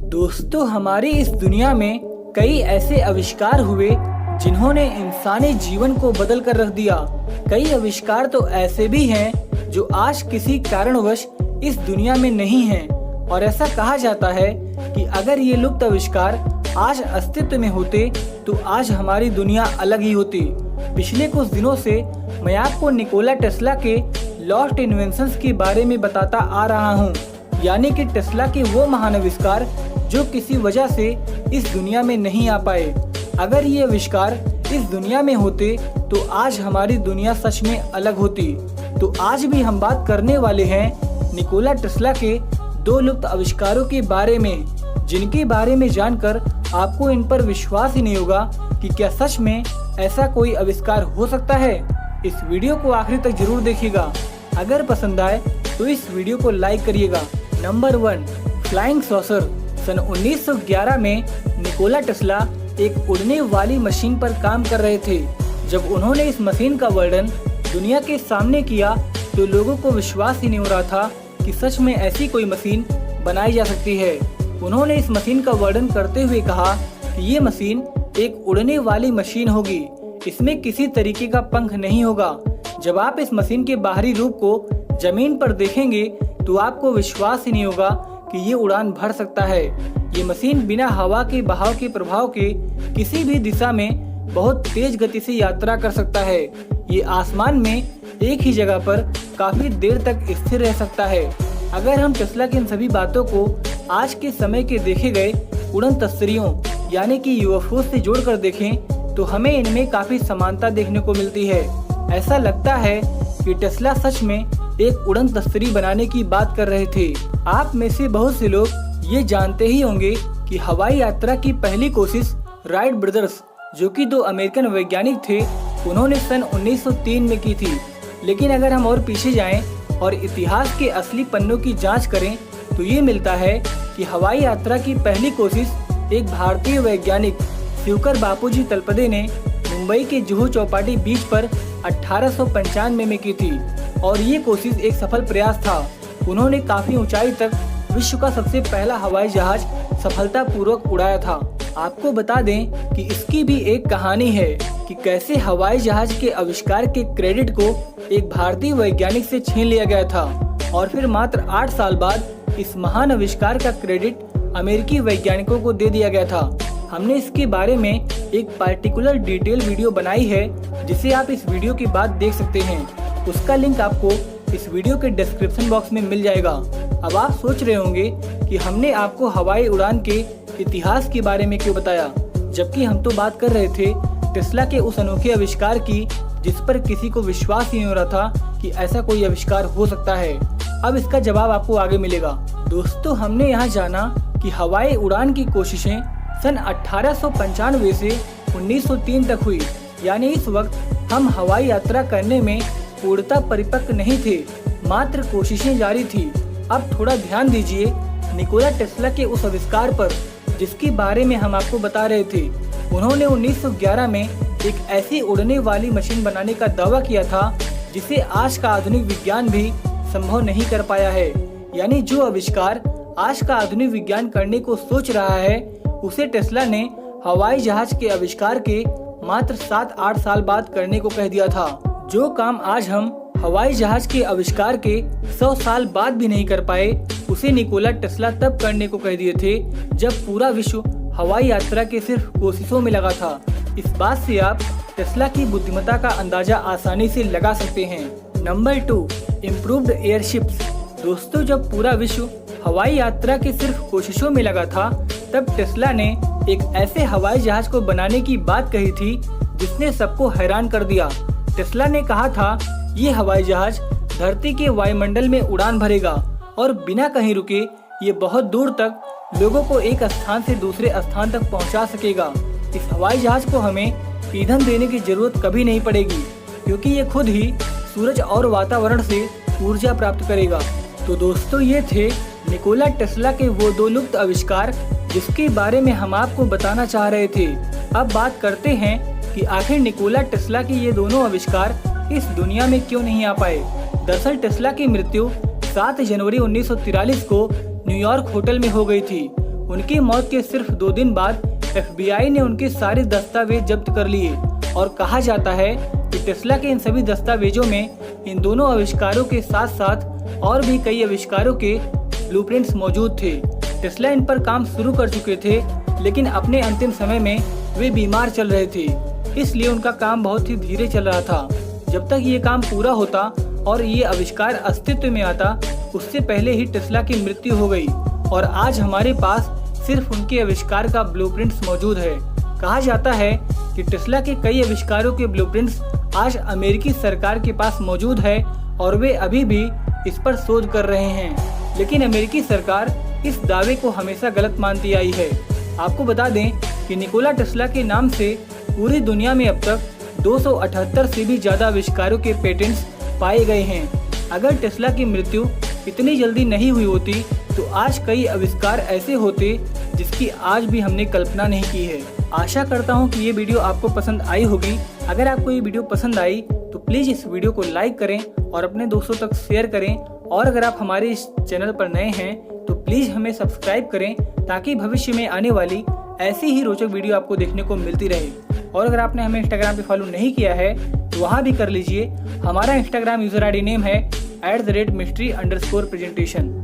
दोस्तों, हमारी इस दुनिया में कई ऐसे आविष्कार हुए जिन्होंने इंसानी जीवन को बदल कर रख दिया। कई आविष्कार तो ऐसे भी हैं जो आज किसी कारणवश इस दुनिया में नहीं हैं और ऐसा कहा जाता है कि अगर ये लुप्त आविष्कार आज अस्तित्व में होते तो आज हमारी दुनिया अलग ही होती। पिछले कुछ दिनों से मैं आपको निकोला टेस्ला के लॉस्ट इन्वेंशंस के बारे में बताता आ रहा हूँ, यानी कि टेस्ला के वो महान आविष्कार जो किसी वजह से इस दुनिया में नहीं आ पाए। अगर ये आविष्कार इस दुनिया में होते तो आज हमारी दुनिया सच में अलग होती। तो आज भी हम बात करने वाले हैं निकोला टेस्ला के दो लुप्त आविष्कारों के बारे में, जिनके बारे में जानकर आपको इन पर विश्वास ही नहीं होगा कि क्या सच में ऐसा कोई आविष्कार हो सकता है। इस वीडियो को आखिरी तक जरूर देखिएगा। अगर पसंद आए तो इस वीडियो को लाइक करिएगा। Number 1, flying saucer. सन 1911 में निकोला टेस्ला एक उड़ने वाली मशीन पर काम कर रहे थे। जब उन्होंने इस मशीन का वर्णन दुनिया के सामने किया तो लोगों को विश्वास ही नहीं हो रहा था कि सच में ऐसी कोई मशीन बनाई जा सकती है। उन्होंने इस मशीन का वर्णन करते हुए कहा कि ये मशीन एक उड़ने वाली मशीन होगी, इसमें किसी तरीके का पंख नहीं होगा। जब आप इस मशीन के बाहरी रूप को जमीन पर देखेंगे तो आपको विश्वास ही नहीं होगा कि ये उड़ान भर सकता है। ये मशीन बिना हवा के बहाव के प्रभाव के किसी भी दिशा में बहुत तेज गति से यात्रा कर सकता है। ये आसमान में एक ही जगह पर काफी देर तक स्थिर रह सकता है। अगर हम टेस्ला की इन सभी बातों को आज के समय के देखे गए उड़न तस्वीरों यानी कि यूएफओ से जोड़कर देखें तो हमें इनमें काफी समानता देखने को मिलती है। ऐसा लगता है कि टेस्ला सच में एक उड़न तस्वीर बनाने की बात कर रहे थे। आप में से बहुत से लोग ये जानते ही होंगे कि हवाई यात्रा की पहली कोशिश राइट ब्रदर्स, जो कि दो अमेरिकन वैज्ञानिक थे, उन्होंने सन 1903 में की थी। लेकिन अगर हम और पीछे जाएं और इतिहास के असली पन्नों की जांच करें तो ये मिलता है कि हवाई यात्रा की पहली कोशिश एक भारतीय वैज्ञानिक शिवकर बापूजी तलपदे ने मुंबई के जुहू चौपाटी बीच पर 1895 में की थी और ये कोशिश एक सफल प्रयास था। उन्होंने काफी ऊंचाई तक विश्व का सबसे पहला हवाई जहाज सफलतापूर्वक उड़ाया था। आपको बता दें कि इसकी भी एक कहानी है कि कैसे हवाई जहाज के आविष्कार के क्रेडिट को एक भारतीय वैज्ञानिक से छीन लिया गया था और फिर मात्र 8 साल बाद इस महान आविष्कार का क्रेडिट अमेरिकी वैज्ञानिकों को दे दिया गया था। हमने इसके बारे में एक पार्टिकुलर डिटेल वीडियो बनाई है जिसे आप इस वीडियो के बाद देख सकते हैं। उसका लिंक आपको इस वीडियो के डिस्क्रिप्शन बॉक्स में मिल जाएगा। अब आप सोच रहे होंगे कि हमने आपको हवाई उड़ान के इतिहास के बारे में क्यों बताया, जबकि हम तो बात कर रहे थे टेस्ला के उस अनोखे आविष्कार की जिस पर किसी को विश्वास ही नहीं हो रहा था कि ऐसा कोई आविष्कार हो सकता है। अब इसका जवाब आपको आगे मिलेगा। दोस्तों, हमने यहाँ जाना कि हवाई उड़ान की कोशिशें सन 1895 से 1903 तक हुई, यानी इस वक्त हम हवाई यात्रा करने में पूर्णतः परिपक्व नहीं थे, मात्र कोशिशें जारी थी। अब थोड़ा ध्यान दीजिए निकोला टेस्ला के उस आविष्कार पर जिसके बारे में हम आपको बता रहे थे। उन्होंने 1911 में एक ऐसी उड़ने वाली मशीन बनाने का दावा किया था जिसे आज का आधुनिक विज्ञान भी संभव नहीं कर पाया है। यानी जो आविष्कार आज का आधुनिक विज्ञान करने को सोच रहा है उसे टेस्ला ने हवाई जहाज के आविष्कार के मात्र 7-8 साल बाद करने को कह दिया था। जो काम आज हम हवाई जहाज के आविष्कार के 100 साल बाद भी नहीं कर पाए उसे निकोला टेस्ला तब करने को कह दिए थे जब पूरा विश्व हवाई यात्रा के सिर्फ कोशिशों में लगा था। इस बात से आप टेस्ला की बुद्धिमत्ता का अंदाजा आसानी से लगा सकते हैं। Number 2, improved airships. दोस्तों, जब पूरा विश्व हवाई यात्रा के सिर्फ कोशिशों में लगा था तब टेस्ला ने एक ऐसे हवाई जहाज को बनाने की बात कही थी जिसने सबको हैरान कर दिया। टेस्ला ने कहा था ये हवाई जहाज धरती के वायुमंडल में उड़ान भरेगा और बिना कहीं रुके ये बहुत दूर तक लोगों को एक स्थान से दूसरे स्थान तक पहुंचा सकेगा। इस हवाई जहाज को हमें ईंधन देने की जरूरत कभी नहीं पड़ेगी क्योंकि ये खुद ही सूरज और वातावरण से ऊर्जा प्राप्त करेगा। तो दोस्तों, ये थे निकोला टेस्ला के वो दो लुप्त आविष्कार जिसके बारे में हम आपको बताना चाह रहे थे। अब बात करते हैं कि आखिर निकोला टेस्ला के ये दोनों आविष्कार इस दुनिया में क्यों नहीं आ पाए। दरअसल टेस्ला की मृत्यु 7 जनवरी 1943 को न्यूयॉर्क होटल में हो गई थी। उनकी मौत के सिर्फ 2 दिन बाद FBI ने उनके सारे दस्तावेज जब्त कर लिए और कहा जाता है कि टेस्ला के इन सभी दस्तावेजों में इन दोनों आविष्कारों के साथ साथ और भी कई आविष्कारों के ब्लूप्रिंट्स मौजूद थे। टेस्ला इन पर काम शुरू कर चुके थे, लेकिन अपने अंतिम समय में वे बीमार चल रहे थे, इसलिए उनका काम बहुत ही धीरे चल रहा था। जब तक ये काम पूरा होता और ये आविष्कार अस्तित्व में आता, उससे पहले ही टेस्ला की मृत्यु हो गई और आज हमारे पास सिर्फ उनके आविष्कार का ब्लूप्रिंट्स मौजूद है। कहा जाता है कि टेस्ला के कई आविष्कारों के ब्लूप्रिंट्स आज अमेरिकी सरकार के पास मौजूद है और वे अभी भी इस पर शोध कर रहे हैं, लेकिन अमेरिकी सरकार इस दावे को हमेशा गलत मानती आई है। आपको बता दें कि निकोला टेस्ला के नाम से पूरी दुनिया में अब तक 278 से भी ज्यादा आविष्कारों के पेटेंट्स पाए गए हैं। अगर टेस्ला की मृत्यु इतनी जल्दी नहीं हुई होती तो आज कई आविष्कार ऐसे होते जिसकी आज भी हमने कल्पना नहीं की है। आशा करता हूँ कि ये वीडियो आपको पसंद आई होगी। अगर आपको ये वीडियो पसंद आई तो प्लीज़ इस वीडियो को लाइक करें और अपने दोस्तों तक शेयर करें, और अगर आप हमारे इस चैनल पर नए हैं तो प्लीज़ हमें सब्सक्राइब करें ताकि भविष्य में आने वाली ऐसी ही रोचक वीडियो आपको देखने को मिलती रहे। और अगर आपने हमें इंस्टाग्राम पे फॉलो नहीं किया है तो वहाँ भी कर लीजिए। हमारा इंस्टाग्राम यूज़र ID नेम है @mystery_presentation।